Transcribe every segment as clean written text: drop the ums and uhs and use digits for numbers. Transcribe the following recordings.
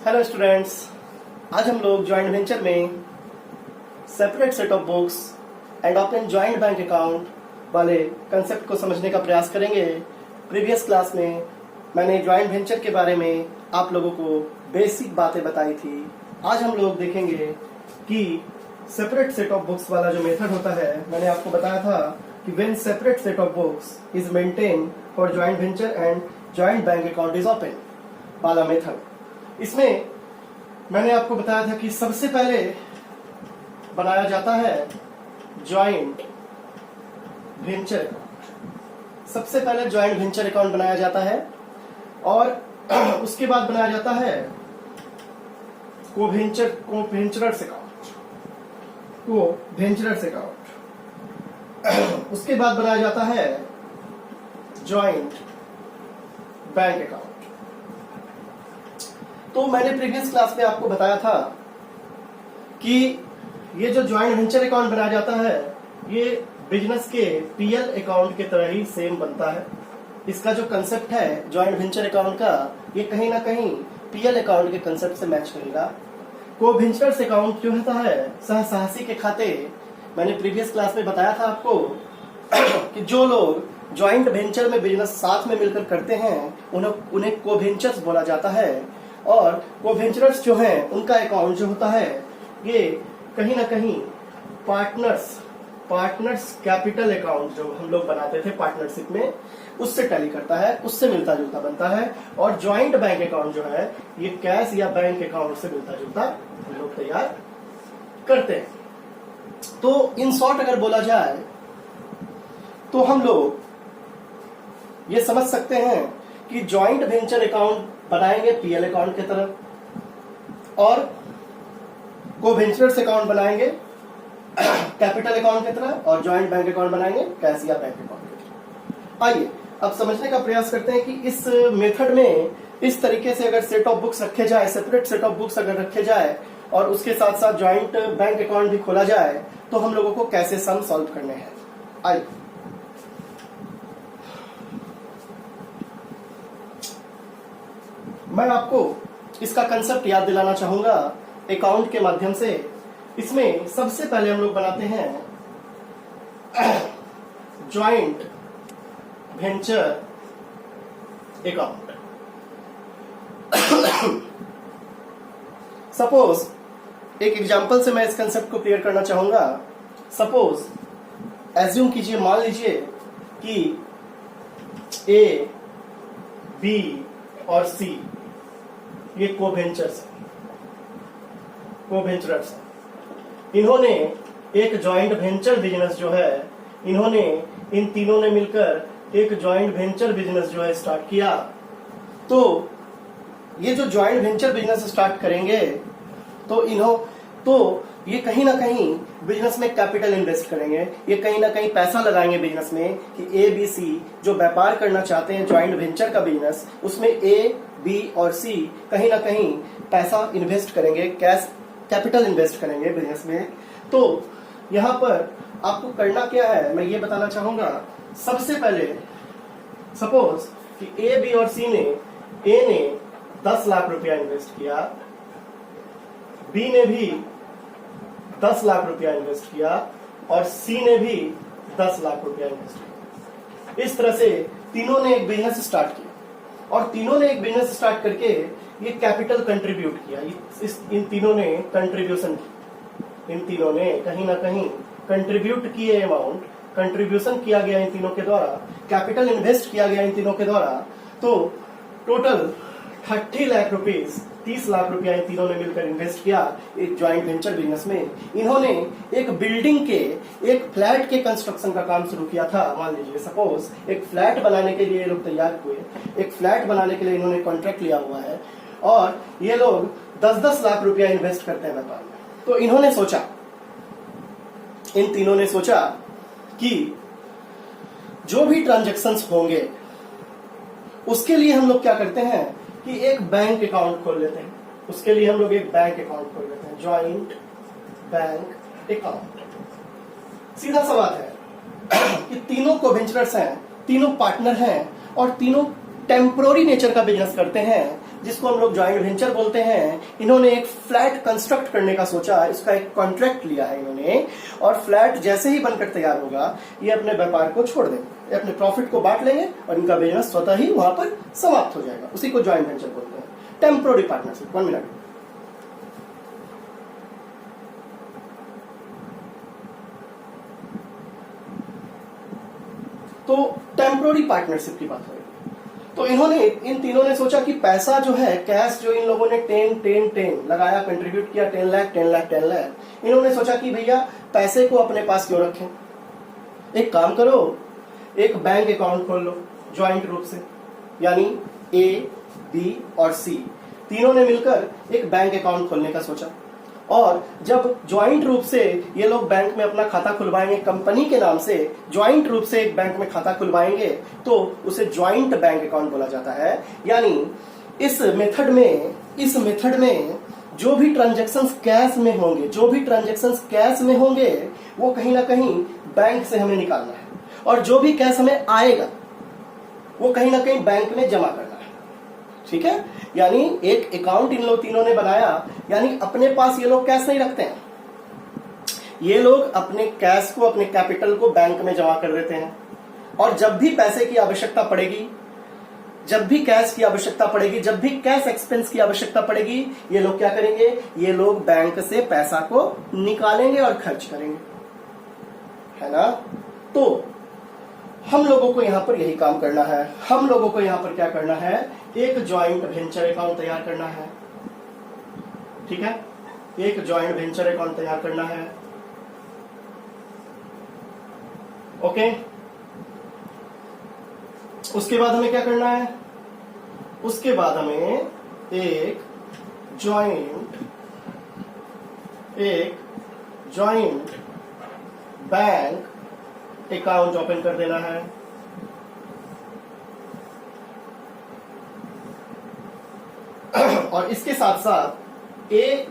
Hello students, आज हम लोग जॉइंट वेंचर में separate set of books and open joint bank account वाले कंसेप्ट को समझने का प्रयास करेंगे। प्रीवियस क्लास में मैंने जॉइंट वेंचर के बारे में आप लोगों को बेसिक बातें बताई थी। आज हम लोग देखेंगे कि सेपरेट सेट ऑफ बुक्स वाला जो मेथड होता है, मैंने आपको बताया था कि when separate set of books is maintain for joint venture and joint bank account is open वाला मेथड। इसमें मैंने आपको बताया था कि सबसे पहले बनाया जाता है जॉइंट वेंचर अकाउंट। सबसे पहले जॉइंट वेंचर अकाउंट बनाया जाता है और उसके बाद बनाया जाता है कोवेंचरर्स अकाउंट। उसके बाद बनाया जाता है जॉइंट बैंक अकाउंट। तो मैंने प्रीवियस क्लास में आपको बताया था कि ये जो जॉइंट वेंचर अकाउंट बनाया जाता है ये बिजनेस के पीएल अकाउंट के तरह ही सेम बनता है। इसका जो कंसेप्ट है जॉइंट वेंचर अकाउंट का, ये कहीं ना कहीं पीएल अकाउंट के कंसेप्ट से मैच करेगा। कोवेंचरर्स अकाउंट जो होता है सहसाहसी के खाते, मैंने प्रीवियस क्लास में बताया था आपको कि जो लोग जॉइंट वेंचर में बिजनेस साथ में मिलकर करते हैं उन्हें कोवेंचर्स बोला जाता है। और कोवेंचरर्स जो हैं उनका अकाउंट जो होता है ये कहीं ना कहीं पार्टनर्स कैपिटल अकाउंट जो हम लोग बनाते थे पार्टनरशिप में, उससे टैली करता है, उससे मिलता जुलता बनता है। और जॉइंट बैंक अकाउंट जो है ये कैश या बैंक अकाउंट से मिलता जुलता हम लोग तैयार करते हैं। तो इन शॉर्ट अगर बोला जाए तो हम लोग ये समझ सकते हैं कि जॉइंट वेंचर अकाउंट बनाएंगे पीएल अकाउंट की तरफ और कोवेंचरर्स अकाउंट बनाएंगे कैपिटल अकाउंट की तरह और जॉइंट बैंक अकाउंट बनाएंगे कैश या बैंक अकाउंट की तरह। आइए अब समझने का प्रयास करते हैं कि इस मेथड में इस तरीके से अगर सेट ऑफ बुक्स रखे जाए, सेपरेट सेट ऑफ बुक्स अगर रखे जाए और उसके साथ साथ जॉइंट बैंक अकाउंट भी खोला जाए तो हम लोगों को कैसे सम सॉल्व करने हैं। आइए मैं आपको इसका कंसेप्ट याद दिलाना चाहूंगा अकाउंट के माध्यम से। इसमें सबसे पहले हम लोग बनाते हैं जॉइंट वेंचर अकाउंट। सपोज एक एग्जांपल से मैं इस कंसेप्ट को क्लियर करना चाहूंगा। सपोज एज्यूम कीजिए, मान लीजिए कि ए, बी और सी ये कोवेंचरर्स हैं। इन्होंने एक जॉइंट वेंचर बिजनेस जो है, इन्होंने इन तीनों ने मिलकर एक जॉइंट वेंचर बिजनेस जो है स्टार्ट किया। तो ये जो जॉइंट वेंचर बिजनेस स्टार्ट करेंगे तो ये कहीं ना कहीं बिजनेस में कैपिटल इन्वेस्ट करेंगे, ये कहीं ना कहीं पैसा लगाएंगे बिजनेस में कि ए बी सी जो व्यापार करना चाहते हैं जॉइंट वेंचर का बिजनेस, उसमें ए बी और सी कहीं ना कहीं पैसा इन्वेस्ट करेंगे, कैपिटल इन्वेस्ट करेंगे बिजनेस में। तो यहाँ पर आपको करना क्या है मैं ये बताना चाहूंगा। सबसे पहले सपोज कि ए बी और सी ने, ए ने 10 लाख रुपया इन्वेस्ट किया, बी ने भी 10 लाख रुपया इन्वेस्ट किया और सी ने भी 10 लाख रुपया इन्वेस्ट किया। इस तरह से तीनों ने एक बिजनेस स्टार्ट किया और तीनों ने एक बिजनेस स्टार्ट करके ये कैपिटल कंट्रीब्यूट किया। इन तीनों ने कंट्रीब्यूशन की, इन तीनों ने कहीं ना कहीं कंट्रीब्यूट किए अमाउंट, कंट्रीब्यूशन किया गया इन तीनों के द्वारा, कैपिटल इन्वेस्ट किया गया इन तीनों के द्वारा। तो टोटल 30 लाख रुपीज, 30 लाख रुपया इन तीनों ने मिलकर इन्वेस्ट किया एक जॉइंट वेंचर बिजनेस में। इन्होंने एक बिल्डिंग के, एक फ्लैट के कंस्ट्रक्शन का काम शुरू किया था। मान लीजिए सपोज एक फ्लैट बनाने के लिए लोग तैयार हुए, एक फ्लैट बनाने के लिए इन्होंने कॉन्ट्रैक्ट लिया हुआ है और ये लोग 10-10 लाख रुपया इन्वेस्ट करते हैं व्यापार में। तो इन्होंने सोचा, इन तीनों ने सोचा कि जो भी ट्रांजैक्शंस होंगे उसके लिए हम लोग क्या करते हैं कि एक बैंक अकाउंट खोल लेते हैं। उसके लिए हम लोग एक बैंक अकाउंट खोल लेते हैं, जॉइंट बैंक अकाउंट। सीधा सवाल है कि तीनों कोवेंचरर्स हैं, तीनों पार्टनर हैं और तीनों टेम्पोररी नेचर का बिजनेस करते हैं जिसको हम लोग ज्वाइंट वेंचर बोलते हैं। इन्होंने एक फ्लैट कंस्ट्रक्ट करने का सोचा, इसका एक कॉन्ट्रैक्ट लिया है इन्होंने, और फ्लैट जैसे ही बनकर तैयार होगा ये अपने व्यापार को छोड़ देंगे, अपने प्रॉफिट को बांट लेंगे और इनका बिजनेस स्वतः ही वहां पर समाप्त हो जाएगा। उसी को ज्वाइंट वेंचर बोलते हैं, टेम्पोररी पार्टनरशिप। 1 मिनट। तो टेम्पोररी पार्टनरशिप की बात हो रही है। तो इन्होंने, इन तीनों ने सोचा कि पैसा जो है, कैश जो इन लोगों ने 10 लगाया, कंट्रीब्यूट किया, 10 लाख 10 लाख 10 लाख। इन्होंने सोचा कि भैया पैसे को अपने पास क्यों रखें, एक काम करो, एक बैंक अकाउंट खोल लो ज्वाइंट रूप से, यानी ए, बी और सी तीनों ने मिलकर एक बैंक अकाउंट खोलने का सोचा। और जब ज्वाइंट रूप से ये लोग बैंक में अपना खाता खुलवाएंगे, कंपनी के नाम से ज्वाइंट रूप से एक बैंक में खाता खुलवाएंगे, तो उसे ज्वाइंट बैंक अकाउंट बोला जाता है। यानी इस मेथड में जो भी ट्रांजैक्शंस कैश में होंगे, वो कहीं ना कहीं बैंक से हमें निकालना है, और जो भी कैश हमें आएगा वो कहीं ना कहीं बैंक में जमा करना है। ठीक है, यानी एक अकाउंट इन लोग तीनों ने बनाया, यानी अपने पास ये लोग कैश नहीं रखते हैं, ये लोग अपने कैश को, अपने कैपिटल को बैंक में जमा कर देते हैं। और जब भी पैसे की आवश्यकता पड़ेगी, जब भी कैश की आवश्यकता पड़ेगी, जब भी कैश एक्सपेंस की आवश्यकता पड़ेगी, ये लोग क्या करेंगे, ये लोग बैंक से पैसा को निकालेंगे और खर्च करेंगे, है ना। तो हम लोगों को यहां पर यही काम करना है। हम लोगों को यहां पर क्या करना है, एक ज्वाइंट वेंचर अकाउंट तैयार करना है। ठीक है, एक ज्वाइंट वेंचर अकाउंट तैयार करना है। ओके, उसके बाद हमें क्या करना है, उसके बाद हमें एक ज्वाइंट बैंक अकाउंट ओपन कर देना है। और इसके साथ साथ एक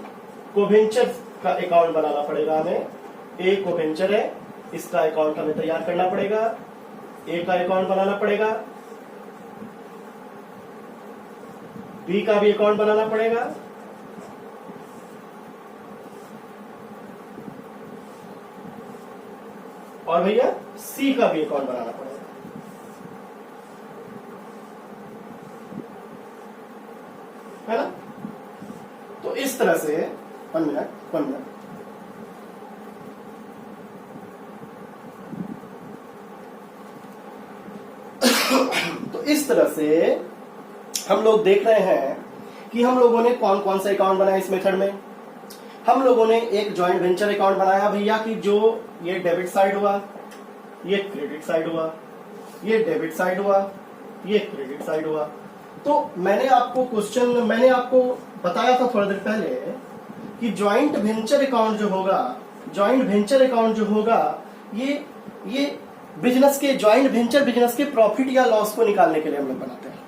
कोवेंचर का अकाउंट बनाना पड़ेगा हमें। एक कोवेंचर है, इसका अकाउंट हमें तैयार करना पड़ेगा, ए का अकाउंट बनाना पड़ेगा, बी का भी अकाउंट बनाना पड़ेगा, और भैया सी का भी अकाउंट बनाना पड़ेगा, है ना। तो इस तरह से 1 मिनट तो इस तरह से हम लोग देख रहे हैं कि हम लोगों ने कौन कौन सा अकाउंट बनाया इस मेथड में। हम लोगों ने एक ज्वाइंट वेंचर अकाउंट बनाया भैया कि जो ये डेबिट साइड हुआ, ये क्रेडिट साइड हुआ, ये डेबिट साइड हुआ, ये क्रेडिट साइड हुआ। तो मैंने आपको बताया था थोड़ी देर पहले कि ज्वाइंट वेंचर अकाउंट जो होगा ये बिजनेस के, ज्वाइंट वेंचर बिजनेस के प्रॉफिट या लॉस को निकालने के लिए हम लोग बनाते हैं।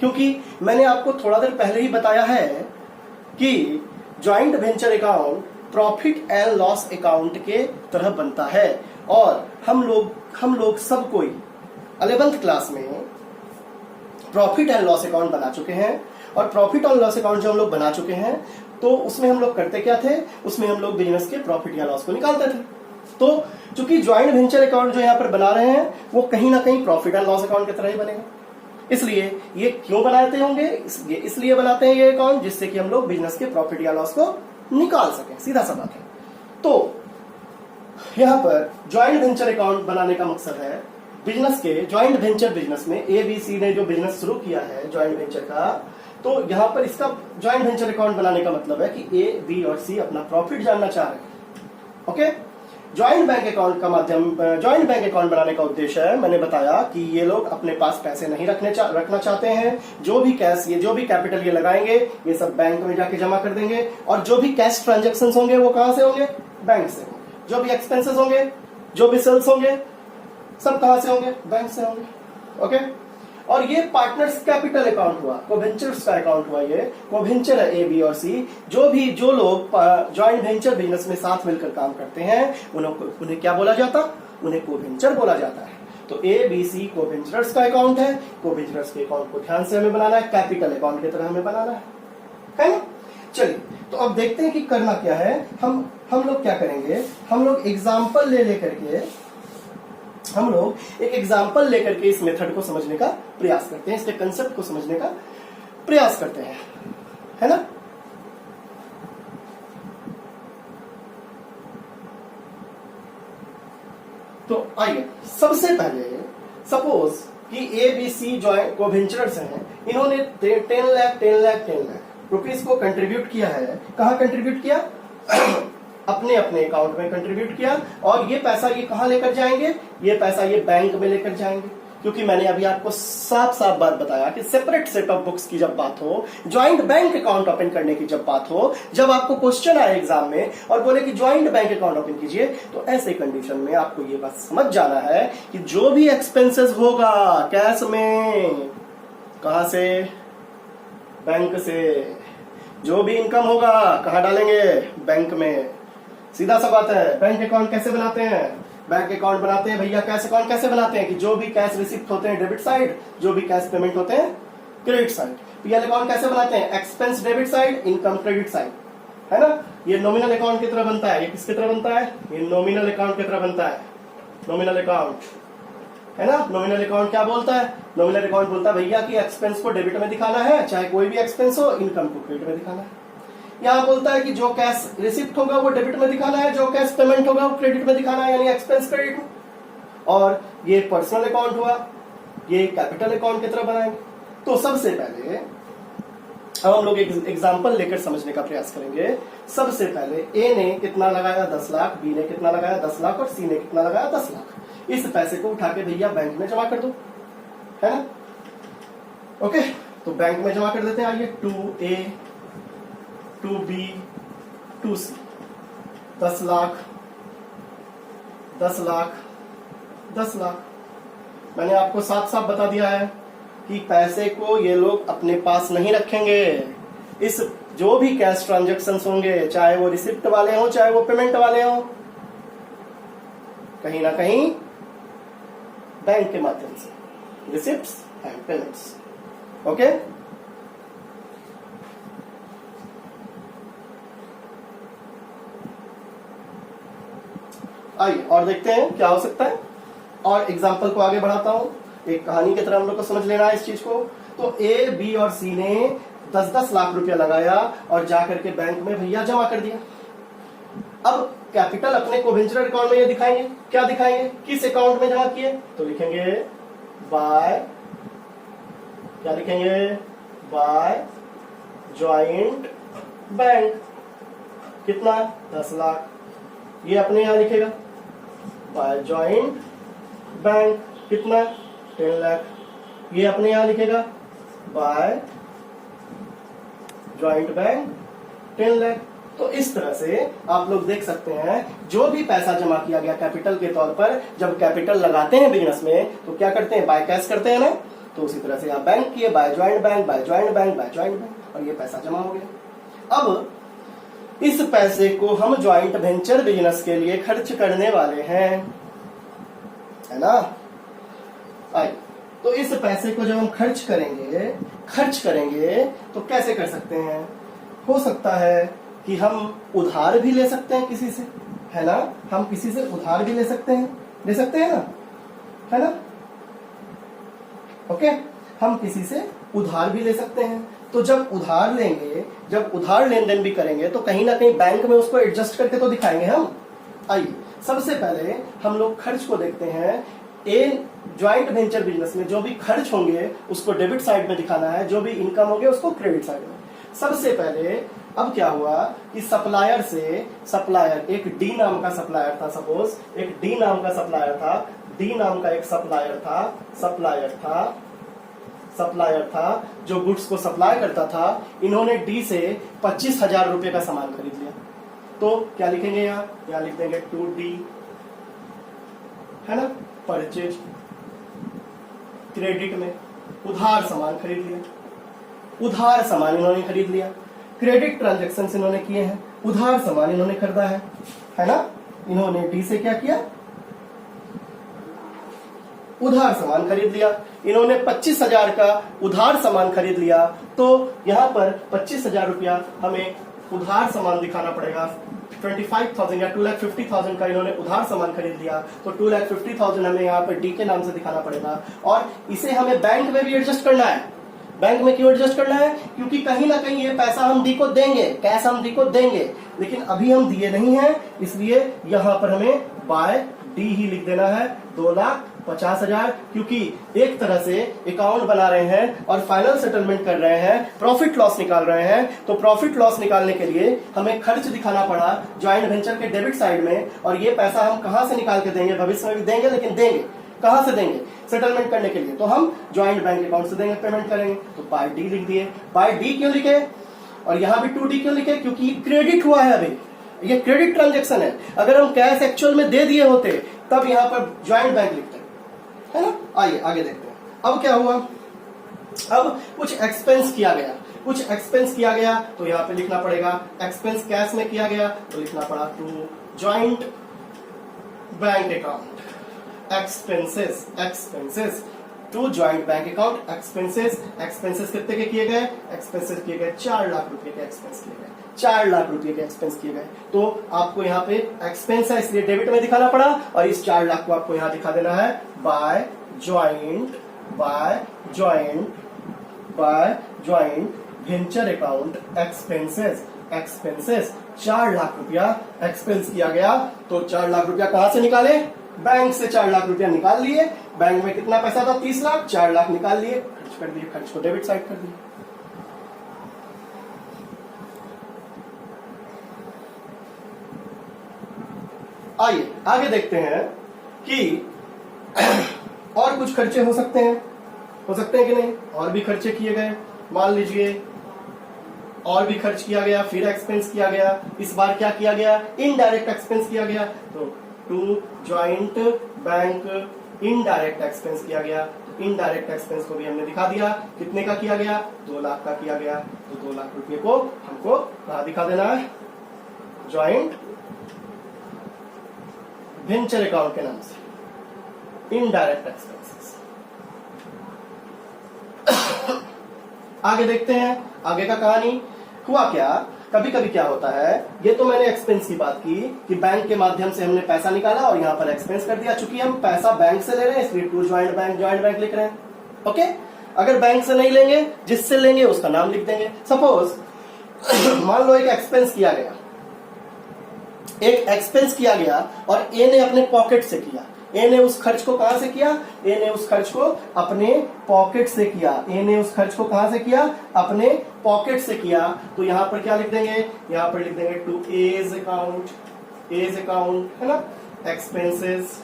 क्योंकि मैंने आपको थोड़ा देर पहले ही बताया है कि joint venture account profit and loss account के तरह बनता है। और हम लोग सब कोई 11th क्लास में प्रॉफिट एंड लॉस अकाउंट बना चुके हैं। और प्रॉफिट और लॉस अकाउंट जो हम लोग बना चुके हैं, तो उसमें हम लोग करते क्या थे, उसमें हम लोग बिजनेस के प्रॉफिट या लॉस को निकालते थे। तो चूंकि ज्वाइंट वेंचर अकाउंट जो यहाँ पर बना रहे हैं वो कहीं ना कहीं प्रॉफिट एंड लॉस अकाउंट की तरह ही बनेगा। इसलिए ये क्यों बनाते होंगे, इसलिए बनाते हैं ये अकाउंट जिससे कि हम लोग बिजनेस के प्रॉफिट या लॉस को निकाल सकें, सीधा सा बात है। तो यहाँ पर ज्वाइंट वेंचर अकाउंट बनाने का मकसद है बिजनेस के, ज्वाइंट वेंचर बिजनेस में ABC ने जो बिजनेस शुरू किया है ज्वाइंट वेंचर का, तो यहाँ पर इसका ज्वाइंट वेंचर अकाउंट बनाने का मतलब है कि A, B और C अपना प्रॉफिट जानना चाह रहे हैं। ओके, ज्वाइंट बैंक अकाउंट बनाने का उद्देश्य है, मैंने बताया कि ये लोग अपने पास पैसे नहीं रखना चाहते हैं। जो भी कैपिटल ये लगाएंगे ये सब बैंक में जाके जमा कर देंगे, और जो भी कैश ट्रांजैक्शंस होंगे वो कहां से होंगे, बैंक से होंगे। जो भी एक्सपेंसेस होंगे, जो भी सेल्स होंगे, सब कहां से होंगे, बैंक से होंगे। ओके, और ये पार्टनर्स कैपिटल अकाउंट हुआ, कोवेंचर्स का अकाउंट हुआ। ये कोवेंचर है A, B और C। जो लोग ज्वाइंट वेंचर बिजनेस में साथ मिलकर काम करते हैं उन्हें क्या बोला जाता, उन्हें कोवेंचर बोला जाता है। तो ए बी सी कोवेंचर्स का अकाउंट है, कोवेंचर्स के अकाउंट को ध्यान से हमें बनाना है, कैपिटल अकाउंट की तरह हमें बनाना है ना। चलिए तो अब देखते हैं कि करना क्या है। हम लोग क्या करेंगे, हम लोग एग्जाम्पल लेकर के इस मेथड को समझने का प्रयास करते हैं, इसके कंसेप्ट को समझने का प्रयास करते हैं, है ना। तो आइए सबसे पहले सपोज कि ए बी सी जॉइंट कोवेंचर्स हैं, इन्होंने 10 लाख रुपीस को कंट्रीब्यूट किया है। कहां कंट्रीब्यूट किया? अपने अपने अकाउंट में कंट्रीब्यूट किया। और ये पैसा ये कहां लेकर जाएंगे? ये पैसा ये बैंक में लेकर जाएंगे, क्योंकि मैंने अभी आपको साफ साफ बात बताया कि सेपरेट सेट ऑफ बुक्स की जब बात हो, ज्वाइंट बैंक अकाउंट ओपन करने की जब बात हो, जब आपको क्वेश्चन आए एग्जाम में और बोले कि ज्वाइंट बैंक अकाउंट ओपन कीजिए, तो ऐसे कंडीशन में आपको ये बात समझ जाना है कि जो भी एक्सपेंसेस होगा कैश में, कहां से? बैंक से। जो भी इनकम होगा कहां डालेंगे? बैंक में। सीधा सा बात है। बैंक अकाउंट कैसे बनाते हैं? बैंक अकाउंट बनाते हैं भैया, कैश अकाउंट कैसे बनाते हैं कि जो भी कैश रिसिप्ट होते हैं डेबिट साइड, जो भी कैश पेमेंट होते हैं क्रेडिट साइड। पीएल अकाउंट कैसे बनाते हैं? Expense debit side, income credit side, है ना। ये नॉमिनल अकाउंट की तरह बनता है। ये किसकी तरह बनता है? ये नॉमिनल अकाउंट की तरह बनता है। नॉमिनल अकाउंट, है ना। नॉमिनल अकाउंट क्या बोलता है? नॉमिनल अकाउंट बोलता है भैया कि एक्सपेंस को डेबिट में दिखाना है, चाहे कोई भी एक्सपेंस हो, इनकम को क्रेडिट में दिखाना है। यहां बोलता है कि जो कैश रिसिप्ट होगा वो डेबिट में दिखाना है, जो कैश पेमेंट होगा वो क्रेडिट में दिखाना है, यानी एक्सपेंस क्रेडिट में। और ये पर्सनल अकाउंट हुआ, ये कैपिटल अकाउंट की तरह बनाएंगे। तो सबसे पहले अब हम लोग एक एग्जांपल लेकर समझने का प्रयास करेंगे। सबसे पहले ए ने कितना लगाया? 10 लाख, बी ने कितना लगाया? 10 लाख और सी ने कितना लगाया? 10 लाख। इस पैसे को उठा के भैया बैंक में जमा कर दो, है ना। ओके, तो बैंक में जमा कर देते हैं। आइए 2A 2B 2C 10 lakh 10 lakh 10 lakh. मैंने आपको साफ साफ बता दिया है कि पैसे को ये लोग अपने पास नहीं रखेंगे। इस जो भी कैश ट्रांजैक्शंस होंगे, चाहे वो रिसिप्ट वाले हो चाहे वो पेमेंट वाले हो, कहीं ना कहीं बैंक के माध्यम से, रिसिप्ट्स एंड पेमेंट्स। ओके, आइए और देखते हैं क्या हो सकता है। और एग्जाम्पल को आगे बढ़ाता हूं, एक कहानी की तरह हम लोग को समझ लेना है इस चीज को। तो ए, बी और सी ने 10-10 लाख रुपया लगाया और जाकर के बैंक में भैया जमा कर दिया। अब कैपिटल अपने कोवेंचर अकाउंट में ये दिखाएंगे। क्या दिखाएंगे? किस अकाउंट में जमा किए? तो लिखेंगे बाय, क्या लिखेंगे? By joint bank. कितना? 10 लाख। ये अपने यहां लिखेगा बाय ज्वाइंट बैंक। कितना? 10 लाख। ये अपने यहां लिखेगा बाय ज्वाइंट बैंक 10 लाख। तो इस तरह से आप लोग देख सकते हैं जो भी पैसा जमा किया गया कैपिटल के तौर पर, जब कैपिटल लगाते हैं बिजनेस में तो क्या करते हैं? बाय कैश करते हैं ना। तो उसी तरह से यहाँ बैंक किए, by joint bank, by joint bank, by joint bank, और ये पैसा जमा हो गया। अब इस पैसे को हम ज्वाइंट वेंचर बिजनेस के लिए खर्च करने वाले हैं, है ना। आइए, तो इस पैसे को जब हम खर्च करेंगे तो कैसे कर सकते हैं? हो सकता है कि हम उधार भी ले सकते हैं किसी से, है ना। हम किसी से उधार भी ले सकते हैं ना, है ना। ओके, हम किसी से उधार भी ले सकते हैं। तो जब उधार लेंगे, जब उधार लेन देन भी करेंगे, तो कहीं ना कहीं बैंक में उसको एडजस्ट करके तो दिखाएंगे हम। आइए सबसे पहले हम लोग खर्च को देखते हैं। ए ज्वाइंट वेंचर बिजनेस में जो भी खर्च होंगे उसको डेबिट साइड में दिखाना है, जो भी इनकम होंगे उसको क्रेडिट साइड में। सबसे पहले अब क्या हुआ कि सप्लायर एक डी नाम का सप्लायर था। सपोज एक डी नाम का सप्लायर था, डी नाम का एक सप्लायर था जो गुड्स को सप्लाई करता था। इन्होंने डी से 25,000 रुपए का सामान खरीद लिया। तो क्या लिखेंगे? यहाँ लिख देंगे 2D, है ना। परचेज क्रेडिट में उधार सामान खरीद लिया, उधार सामान इन्होंने खरीद लिया। क्रेडिट ट्रांजैक्शन इन्होंने किए हैं, उधार सामान इन्होंने खरीदा है ना। इन्होंने डी से क्या किया? उधार सामान खरीद लिया। इन्होंने 25,000 का उधार सामान खरीद लिया, तो यहां पर 25,000 रुपया हमें उधार सामान दिखाना पड़ेगा। 25,000 या 2,50,000 का इन्होंने उधार सामान खरीद लिया, तो 2,50,000 हमें यहाँ पर डी के नाम से दिखाना पड़ेगा। और इसे हमें बैंक में भी एडजस्ट करना है। बैंक में क्यों एडजस्ट करना है? क्योंकि कहीं ना कहीं ये पैसा हम डी को देंगे, कैश हम डी को देंगे, लेकिन अभी हम दिए नहीं है, इसलिए यहां पर हमें बाय डी ही लिख देना है 2,50,000। क्योंकि एक तरह से अकाउंट बना रहे हैं और फाइनल सेटलमेंट कर रहे हैं, प्रॉफिट लॉस निकाल रहे हैं, तो प्रॉफिट लॉस निकालने के लिए हमें खर्च दिखाना पड़ा ज्वाइंट वेंचर के डेबिट साइड में। और ये पैसा हम कहां से निकाल के देंगे? भविष्य में भी देंगे, लेकिन देंगे कहां से देंगे? सेटलमेंट करने के लिए तो हम ज्वाइंट बैंक अकाउंट से देंगे, पेमेंट करेंगे। तो बाय डी लिख दिए। बाय डी क्यों लिखे और यहां भी 2D क्यों लिखे? क्योंकि ये क्रेडिट हुआ है, अभी ये क्रेडिट ट्रांजेक्शन है। अगर हम कैश एक्चुअल में दे दिए होते तब यहां पर ज्वाइंट बैंक लिखते, है ना। आइए आगे देखते हैं। अब क्या हुआ? अब कुछ एक्सपेंस किया गया, कुछ एक्सपेंस किया गया, तो यहां पे लिखना पड़ेगा एक्सपेंस कैश में किया गया, तो लिखना पड़ा to joint bank account expenses, expenses to joint bank account expenses. Expenses कितने के किए गए? एक्सपेंसेस किए गए 4 लाख रुपए के एक्सपेंस किए गए, 4 लाख रुपए के एक्सपेंस किए गए। तो आपको यहाँ पे एक्सपेंस है इसलिए डेबिट में दिखाना पड़ा, और इस 4 लाख को आपको यहाँ दिखा देना है by joint venture account expenses. Expenses 4 lakh रुपया एक्सपेंस किया गया, तो 4 लाख रुपया कहां से निकाले? बैंक से 4 लाख रुपया निकाल लिए। बैंक में कितना पैसा था? 30 लाख, 4 लाख निकाल लिए, खर्च कर दिए, खर्च को डेबिट साइड कर दिए। आइए आगे देखते हैं कि और कुछ खर्चे हो सकते हैं कि नहीं? और भी खर्चे किए गए, मान लीजिए और भी खर्च किया गया, फिर एक्सपेंस किया गया। इस बार क्या किया गया? इनडायरेक्ट एक्सपेंस किया गया, तो to joint bank indirect expense किया गया। इनडायरेक्ट एक्सपेंस को भी हमने दिखा दिया, कितने का किया गया? 2 लाख का किया गया। तो 2 लाख रुपए को हमको कहां दिखा देना है? ज्वाइंट वेंचर अकाउंट के नाम से इनडायरेक्ट एक्सपेंसेस। आगे देखते हैं आगे का कहानी। हुआ क्या? कभी कभी क्या होता है, ये तो मैंने एक्सपेंस की बात की कि बैंक के माध्यम से हमने पैसा निकाला और यहां पर एक्सपेंस कर दिया। चूंकि हम पैसा बैंक से ले रहे हैं इसलिए टू ज्वाइंट बैंक लिख रहे हैं। ओके, अगर बैंक से नहीं लेंगे, जिससे लेंगे उसका नाम लिख देंगे। सपोज मान लो एक एक्सपेंस किया गया, और ए ने अपने पॉकेट से किया। ए ने उस खर्च को कहां से किया? ए ने उस खर्च को अपने पॉकेट से किया। कहां से किया? अपने पॉकेट से किया। तो यहां पर क्या लिख देंगे? यहां पर लिख देंगे टू एज अकाउंट, है ना, एक्सपेंसेस,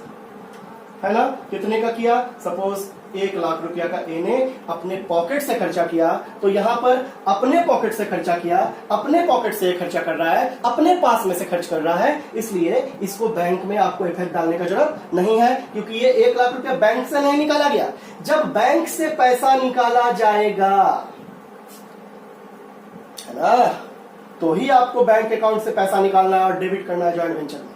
है ना। कितने का किया? सपोज 1 लाख रुपया का ए ने अपने पॉकेट से खर्चा किया, तो यहां पर अपने पॉकेट से खर्चा किया, अपने पॉकेट से खर्चा कर रहा है, अपने पास में से खर्च कर रहा है, इसलिए इसको बैंक में आपको इफेक्ट डालने का जरूरत नहीं है, क्योंकि ये 1 लाख रुपया बैंक से नहीं निकाला गया। जब बैंक से पैसा निकाला जाएगा, है ना, तो ही आपको बैंक अकाउंट से पैसा निकालना है और डेबिट करना है ज्वाइंट वेंचर में।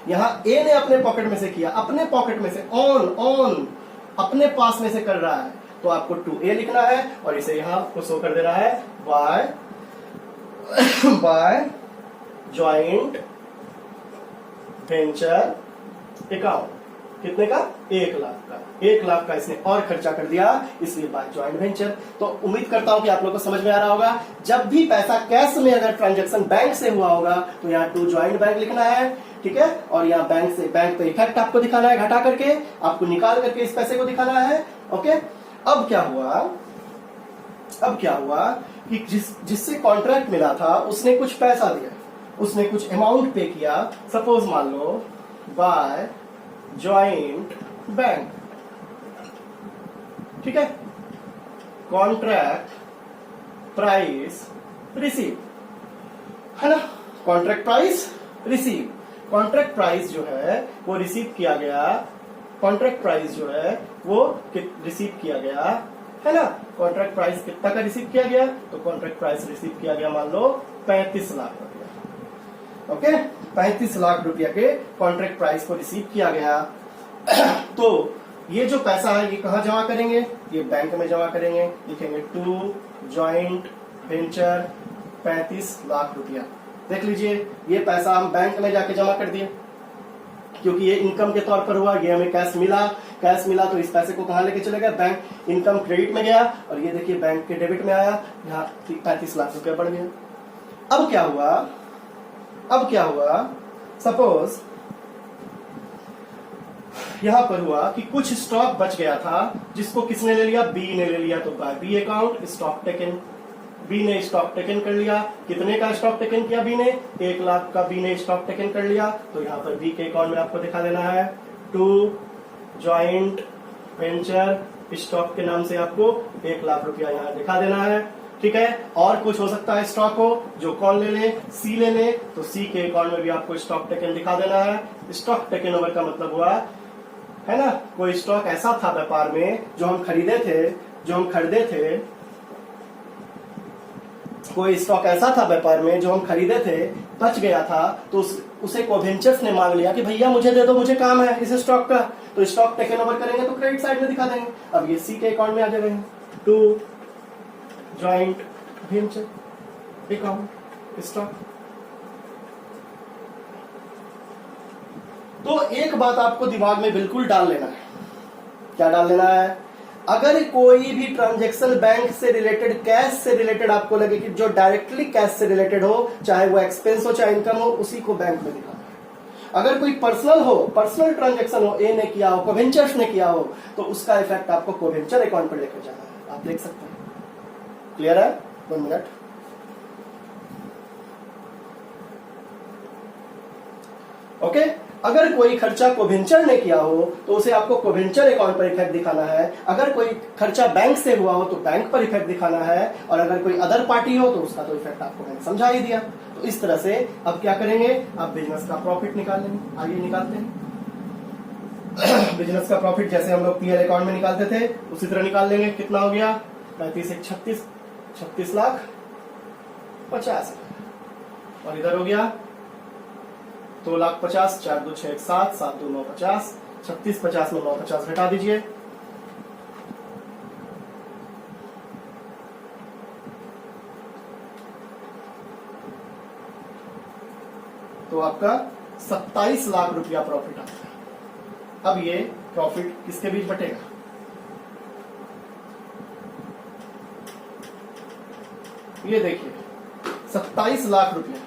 यहां ए ने अपने पॉकेट में से किया, अपने पॉकेट में से ऑन अपने पास में से कर रहा है, तो आपको टू ए लिखना है और इसे यहां आपको शो कर देना है बाय ज्वाइंट वेंचर अकाउंट। कितने का? 1 लाख का। 1 लाख का इसने और खर्चा कर दिया, इसलिए बाय ज्वाइंट वेंचर। तो उम्मीद करता हूं कि आप लोगों को समझ में आ रहा होगा। जब भी पैसा कैश में अगर ट्रांजैक्शन बैंक से हुआ होगा तो यहाँ टू ज्वाइंट बैंक लिखना है, ठीक है। और यहाँ बैंक पे इफेक्ट आपको दिखाना है, घटा करके आपको निकाल करके इस पैसे को दिखाना है। ओके, अब क्या हुआ कि जिससे कॉन्ट्रैक्ट मिला था उसने कुछ पैसा दिया, उसने कुछ अमाउंट पे किया। सपोज मान लो बाय ज्वाइंट बैंक, ठीक है। कॉन्ट्रैक्ट प्राइस रिसीव, है ना, contract price receive. Contract price जो है वो रिसीव किया गया, कॉन्ट्रैक्ट प्राइस जो है वो रिसीव किया गया, है ना। कॉन्ट्रैक्ट प्राइस कितना का रिसीव किया गया? तो कॉन्ट्रैक्ट प्राइस रिसीव किया गया मान लो 35 लाख रुपया। ओके, 35 लाख रुपया के कॉन्ट्रैक्ट प्राइस को रिसीव किया गया। तो ये जो पैसा है ये कहाँ जमा करेंगे, ये बैंक में जमा करेंगे। लिखेंगे टू जॉइंट वेंचर 35 लाख रुपया। देख लीजिए ये पैसा हम बैंक में जाके जमा कर दिए, क्योंकि ये इनकम के तौर पर हुआ, ये हमें कैश मिला तो इस पैसे को कहाँ लेके चले गए, बैंक इनकम क्रेडिट में गया, और ये देखिए बैंक के डेबिट में आया, यहाँ 35 लाख रुपया बढ़ गया। अब क्या हुआ, सपोज यहां पर हुआ कि कुछ स्टॉक बच गया था जिसको किसने ले लिया, बी ने ले लिया, तो by B account stock taken, B ने स्टॉक टेकन कर लिया। कितने का स्टॉक टेकन किया बी ने, 1 लाख का बी ने स्टॉक टेकन कर लिया, तो यहाँ पर बी के अकाउंट में आपको दिखा देना है टू जॉइंट वेंचर स्टॉक के नाम से आपको 1 लाख रुपया यहाँ दिखा देना है। ठीक है, और कुछ हो सकता है स्टॉक हो जो कौन ले ले, सी ले ले, तो सी के अकाउंट में भी आपको स्टॉक टेकन दिखा देना है। स्टॉक टेकन ओवर का मतलब हुआ है ना, कोई स्टॉक ऐसा था व्यापार में जो हम खरीदे थे, कोई स्टॉक ऐसा था व्यापार में जो हम खरीदे थे, बच गया था, तो उसे कोवेंचर्स ने मांग लिया कि भैया मुझे दे दो, मुझे काम है इस स्टॉक का, तो स्टॉक टेकन ओवर करेंगे तो क्रेडिट साइड में दिखा देंगे। अब ये सी के अकाउंट में आ जाएगा to joint venture account stock. तो एक बात आपको दिमाग में बिल्कुल डाल लेना है, क्या डाल लेना है, अगर कोई भी ट्रांजैक्शन बैंक से रिलेटेड, कैश से रिलेटेड आपको लगे कि जो डायरेक्टली कैश से रिलेटेड हो, चाहे वो एक्सपेंस हो चाहे इनकम हो, उसी को बैंक में दिखाना है। अगर कोई पर्सनल ट्रांजैक्शन हो, ए ने किया हो, कोवेंचर्स ने किया हो, तो उसका इफेक्ट आपको कोवेंचर अकाउंट पर लेकर जाना है। आप देख सकते हैं, क्लियर है? 1 मिनट। ओके, अगर कोई खर्चा कोवेंचर ने किया हो तो उसे आपको कोवेंचर अकाउंट पर इफेक्ट दिखाना है, अगर कोई खर्चा बैंक से हुआ हो तो बैंक पर इफेक्ट दिखाना है, और अगर कोई अदर पार्टी हो तो उसका तो इफेक्ट आपको मैंने समझा ही दिया। तो इस तरह से अब क्या करेंगे, अब बिजनेस का प्रॉफिट निकाल लेंगे। आइए निकालते हैं। बिजनेस का प्रॉफिट जैसे हम लोग पीएल अकाउंट में निकालते थे उसी तरह निकाल लेंगे। कितना हो गया, 35 एक 36 लाख 50, और इधर हो गया 2 लाख 50, 4 2 6 7, 7 2 9 50, 36 50 में 9 50 घटा दीजिए, तो आपका 27 लाख रुपया प्रॉफिट आता है। अब ये प्रॉफिट किसके बीच बटेगा, ये देखिए 27 लाख रुपया,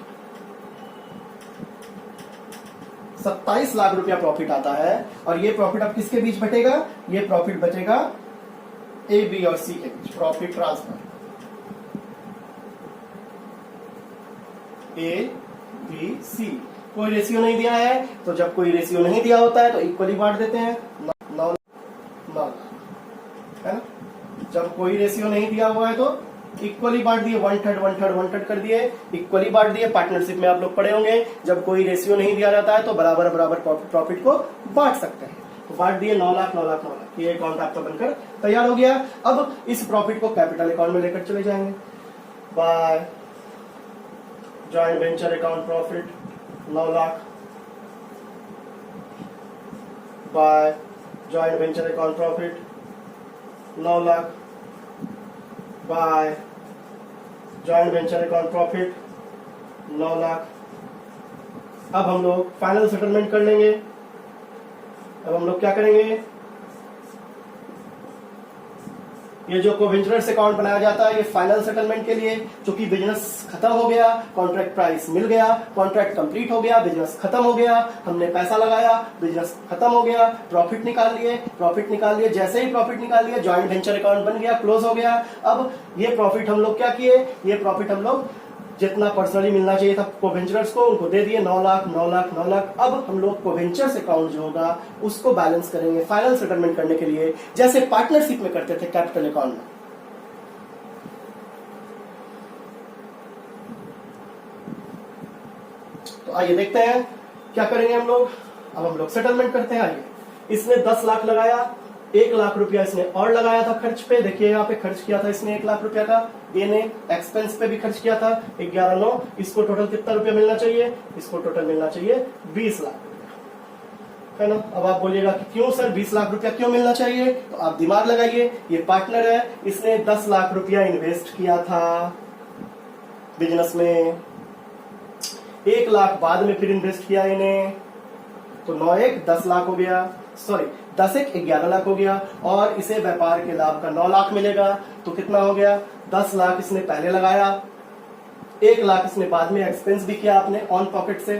27 लाख रुपया प्रॉफिट आता है, और ये प्रॉफिट अब किसके बीच बटेगा, ये प्रॉफिट बचेगा ए बी और सी के बीच, profit transfer A B C. कोई रेशियो नहीं दिया है, तो जब कोई रेशियो नहीं दिया होता है तो इक्वली बांट देते हैं, 9 है ना। जब कोई रेशियो नहीं दिया हुआ है तो इक्वली बांट दिए, 1/3 कर दिए, इक्वली बांट दिए। पार्टनरशिप में आप लोग पढ़े होंगे, जब कोई रेशियो नहीं दिया जाता है तो बराबर प्रॉफिट को बांट सकते हैं। तो बांट दिए 9 लाख 9 लाख 9 लाख, ये अकाउंट आपका बनकर तैयार हो गया। अब इस प्रॉफिट को कैपिटल अकाउंट में लेकर चले जाएंगे। By joint venture account profit 9 lakh, by joint venture account profit 9 lakh, by joint venture account profit 9 lakh. अब हम लोग फाइनल सेटलमेंट कर लेंगे। अब हम लोग क्या करेंगे, ये जो कोवेंचर्स अकाउंट बनाया जाता है ये फाइनल सेटलमेंट के लिए, क्योंकि बिजनेस खत्म हो गया, कॉन्ट्रैक्ट प्राइस मिल गया, कॉन्ट्रैक्ट कंप्लीट हो गया, बिजनेस खत्म हो गया, हमने पैसा लगाया, बिजनेस खत्म हो गया, प्रॉफिट निकाल लिए। जैसे ही प्रॉफिट निकाल लिया, जॉइंट वेंचर अकाउंट बन गया, क्लोज हो गया। अब ये प्रॉफिट हम लोग क्या किए, ये प्रॉफिट हम लोग जितना पर्सनली मिलना चाहिए था कोवेंचर्स को, उनको दे दिए 9 लाख 9 लाख 9 लाख। अब हम लोग कोवेंचर्स अकाउंट जो होगा उसको बैलेंस करेंगे फाइनल सेटलमेंट करने के लिए, जैसे पार्टनरशिप में करते थे कैपिटल अकाउंट में। तो आइए देखते हैं क्या करेंगे हम लोग। अब हम लोग सेटलमेंट करते हैं। आइए, इसने 10 लाख लगाया, 1 लाख रुपया इसने और लगाया था खर्च पे। देखिए यहाँ पे खर्च किया था इसने 1 लाख रुपया का, ए ने एक्सपेंस पे भी खर्च किया था 11,900। इसको टोटल कितना रुपया मिलना चाहिए, इसको टोटल मिलना चाहिए 20 लाख रुपया। है ना। अब आप बोलिएगा कि क्यों सर 20 लाख रुपया क्यों मिलना चाहिए, तो आप दिमाग लगाइए, ये पार्टनर है, इसने 10 लाख रुपया इन्वेस्ट किया था बिजनेस में, 1 लाख बाद में फिर इन्वेस्ट किया इन्हें, तो 9 1 10 लाख हो गया, सॉरी 10 1 11 लाख हो गया, और इसे व्यापार के लाभ का 9 लाख मिलेगा, तो कितना हो गया, 10 लाख इसने पहले लगाया, 1 लाख इसने बाद में एक्सपेंस भी किया आपने ऑन पॉकेट से,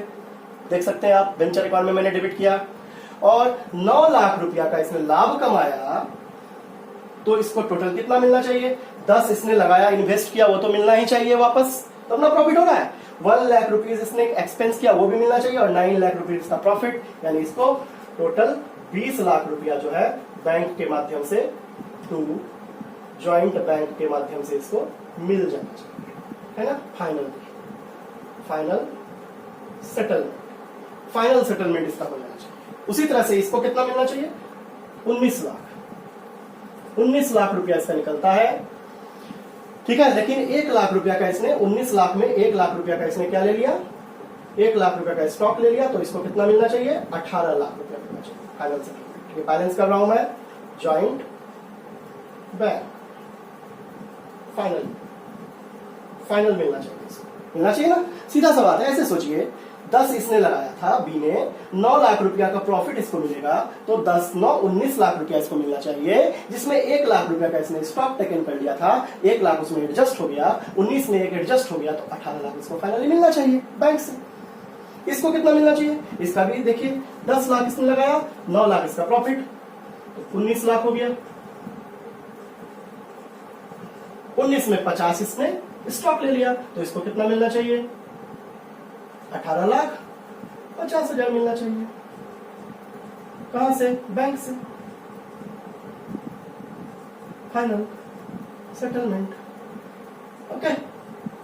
देख सकते हैं आप वेंचर अकाउंट में मैंने डेबिट किया, और 9 लाख रुपया का इसने लाभ कमाया, तो इसको टोटल कितना मिलना चाहिए, 10 इसने लगाया इन्वेस्ट किया वो तो मिलना ही चाहिए वापस, तो अपना प्रॉफिट हो रहा है। 1 लाख रुपीज इसने एक्सपेंस किया वो भी मिलना चाहिए, और 9 लाख रुपीज का प्रॉफिट, यानी इसको टोटल 20 लाख रुपया जो है बैंक के माध्यम से, टू ज्वाइंट बैंक के माध्यम से इसको मिल जाना चाहिए, है ना। फाइनल सेटलमेंट इसका हो जाना चाहिए। उसी तरह से इसको कितना मिलना चाहिए, 19 लाख रुपया इसका निकलता है, ठीक है। लेकिन 1 लाख रुपया का इसने 19 लाख में 1 लाख रुपया का इसने क्या ले लिया, 1 लाख रुपया का स्टॉक ले लिया, तो इसको कितना मिलना चाहिए, 18 लाख रुपया मिलना चाहिए फाइनल सेटलमेंट। ये बैलेंस कर रहा हूं मैं, ज्वाइंट बैंक फाइनल मिलना चाहिए, इसको मिलना चाहिए ना, सीधा सा बात है। ऐसे सोचिए 10 इसने लगाया था बी ने, 9 लाख रुपया का प्रॉफिट इसको मिलेगा, तो 10 9 19 लाख रुपया इसको मिलना चाहिए, जिसमें 1 लाख रुपया का इसने स्टॉक टेकन कर लिया था, 1 लाख उसमें एडजस्ट हो गया, 19 में 1 एडजस्ट हो गया, तो 18 लाख इसको फाइनली मिलना चाहिए बैंक से। इसको कितना मिलना चाहिए, इसका भी देखिए 10 लाख इसने लगाया, 9 लाख इसका प्रॉफिट, तो 19 लाख हो गया, 19 में 50 इसने स्टॉक ले लिया, तो इसको कितना मिलना चाहिए, 18,50,000 मिलना चाहिए, कहां से, बैंक से। Final settlement, okay.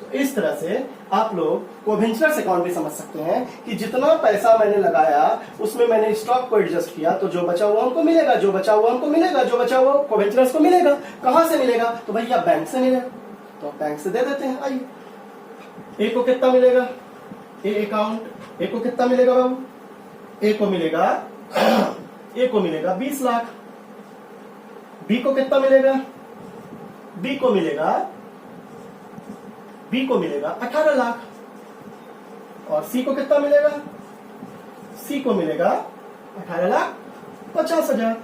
तो इस तरह से आप लोग कोवेंचर्स अकाउंट भी समझ सकते हैं कि जितना पैसा मैंने लगाया उसमें मैंने स्टॉक को एडजस्ट किया, तो जो बचा हुआ हमको मिलेगा, जो बचा हुआ हमको मिलेगा, जो बचा हुआ कोवेंचर्स को मिलेगा। कहां से मिलेगा, तो भैया बैंक से मिलेगा, तो आप बैंक से दे देते हैं। आइए, ए को कितना मिलेगा, ए अकाउंट, ए को कितना मिलेगा बाबू, ए को मिलेगा 20 लाख, बी को कितना मिलेगा, बी को मिलेगा 18 लाख, और सी को कितना मिलेगा, सी को मिलेगा 18,50,000।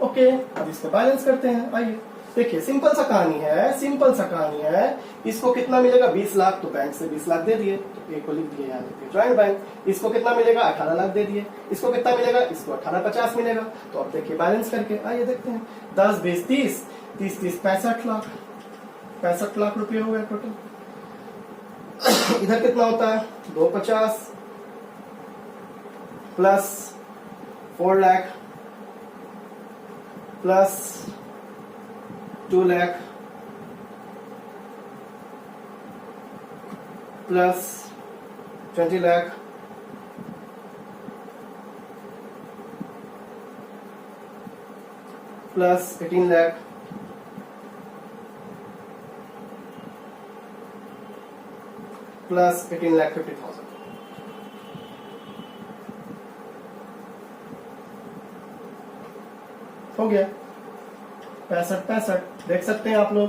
ओके, अब इसको बैलेंस करते हैं। आइए देखिए, सिंपल सा कहानी है। इसको कितना मिलेगा, 20 लाख, तो बैंक से 20 लाख दे दिए, तो ए को लिख दिए यहाँ लिख दिए ज्वाइंट बैंक। इसको कितना मिलेगा, 18 लाख दे दिए। इसको कितना मिलेगा, इसको 18,50 मिलेगा। तो अब देखिए बैलेंस करके, आइए देखते हैं, 10 20 30 30 30 65 लाख, 65 लाख रुपये हो गए टोटल। इधर कितना होता है, 250 plus 4 lakh plus 2 lakh plus 20 lakh plus 18 lakh plus 18,50,000। हो गया 65 देख सकते हैं आप लोग।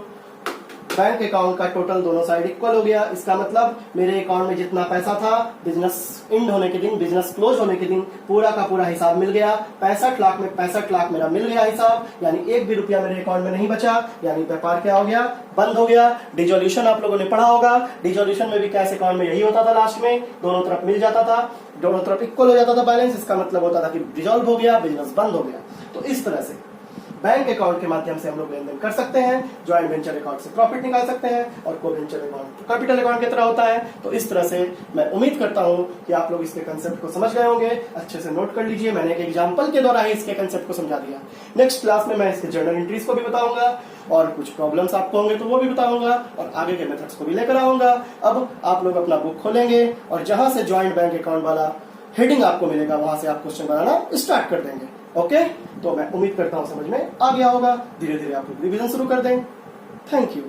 बैंक अकाउंट का टोटल दोनों साइड इक्वल हो गया। इसका मतलब मेरे अकाउंट में जितना पैसा था, बिजनेस एंड होने के दिन, बिजनेस क्लोज होने के दिन पूरा का पूरा हिसाब मिल गया। 65 लाख में 65 लाख मेरा मिल गया हिसाब, यानी एक भी रुपया मेरे अकाउंट में नहीं बचा, यानी व्यापार क्या हो गया, बंद हो गया। डिजोल्यूशन आप लोगों ने पढ़ा होगा, डिजोल्यूशन में भी कैश अकाउंट में यही होता था, लास्ट में दोनों तरफ मिल जाता था, दोनों तरफ इक्वल हो जाता था बैलेंस। इसका मतलब होता था कि डिजोल्व हो गया, बिजनेस बंद हो गया। तो इस तरह से बैंक अकाउंट के माध्यम से हम लोग लेन देन कर सकते हैं, ज्वाइंट वेंचर अकाउंट से प्रॉफिट निकाल सकते हैं, और को वेंचर अकाउंट कैपिटल अकाउंट की तरह होता है। तो इस तरह से मैं उम्मीद करता हूं कि आप लोग इसके कंसेप्ट को समझ गए होंगे। अच्छे से नोट कर लीजिए, मैंने एक एग्जांपल के द्वारा ही इसके कंसेप्ट को समझा दिया। नेक्स्ट क्लास में मैं इसके जर्नल एंट्रीज को भी बताऊंगा, और कुछ प्रॉब्लम्स आपको होंगे तो वो भी बताऊंगा, और आगे के मेथड्स को भी लेकर आऊंगा। अब आप लोग अपना बुक खोलेंगे और जहां से ज्वाइंट बैंक अकाउंट वाला हेडिंग आपको मिलेगा वहां से आप क्वेश्चन बनाना स्टार्ट कर देंगे। ओके, तो मैं उम्मीद करता हूं समझ में आ गया होगा। धीरे धीरे आप लोग रिवीजन शुरू कर दें। Thank you.